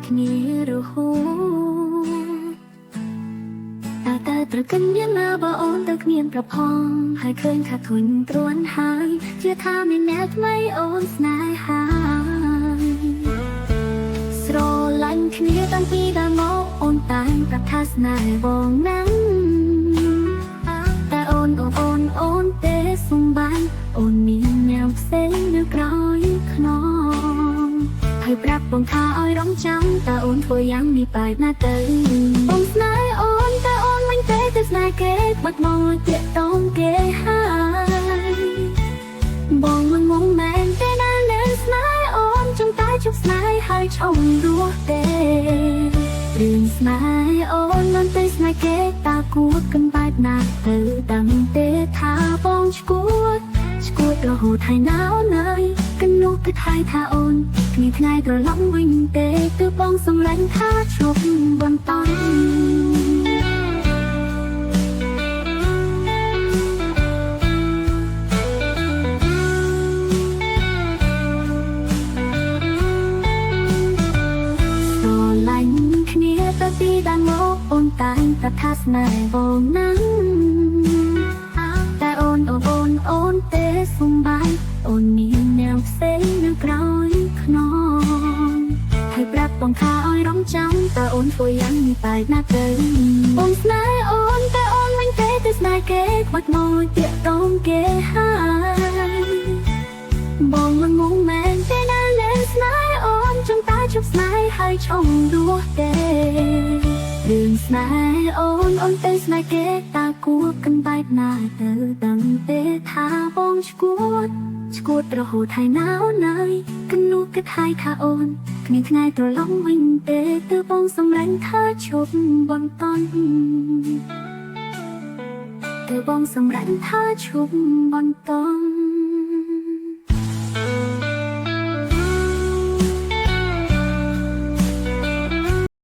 គ្នារហូតតែប្រកិនមានណាបើអូនទៅគ្មានប្រផងហើយឃើញខាត់ធុញទ្រាំហើយជាថាមានអ្នកថ្មីអូនស្នេហាស្រឡាញ់គ្នាតាំងពីដើមមកអូនតែងប្រាប់ថាស្នេហ៍បងណាំតែអូនទេសុំបានអូនមានអ្នកផ្សេងនៅក្រោយខ្នងហើយប្រាប់បងថាឲ្យរងចាំតើអូនធ្វើយ៉ាងនេះបែបណាទៅបងស្នេហ៍អូនតែអូនមិនទេទៅស្នេហ៍គេបាត់មកទាក់ទងគេហើយបងមិនងងមែនទេណានៅស្នេហ៍អូនចង់តែជប់ស្នេហ៍ហើយឈប់រស់ទេរឿងស្នេហ៍អូនមិនទៅស្នេហ៍គេតើគួរគិនបែបណាទៅតាំងទេថាបងឈួតរហូតហើយណៅនៅកនោះគឺថៃថាអូនគ្មានថ្ងៃត្រឡប់វិញទេគឺបងសម្លាញ់ថាជប់បន្តលាញ់គ្នាទៅពីដើមមកអូនតែងតែថាស្នេហ៍បងណាំតែអូនទេសុំបានអូនមានអ្នកផ្សេងនៅក្រោយខ្នងហើយប្រាប់បងថាឲ្យរងចាំតើអូនធ្វើយ៉ាងនេះបែបណាទៅបងស្នេហ៍អូនតែអូនមិនទេទៅស្នេហ៍គេខ្វាច់មកទាក់ទងគេហើយបងមិនងងមែនទេណានៅស្នេហ៍អូនចង់តែជប់ស្នេហ៍ហើយឈប់រស់ទេរឿងស្នេហ៍អូនទៅស្នេហ៍គេតើគួរគិនបែបណាទៅតាំងទេថាបងឈួតរហូតហើយណៅនៅកនោះគឺថៃថាអូនគ្មានថ្ងៃត្រឡប់វិញទេគឺបងសម្លាញ់ថាឈប់បន្តគឺបងសម្លាញ់ថាឈប់បន្ត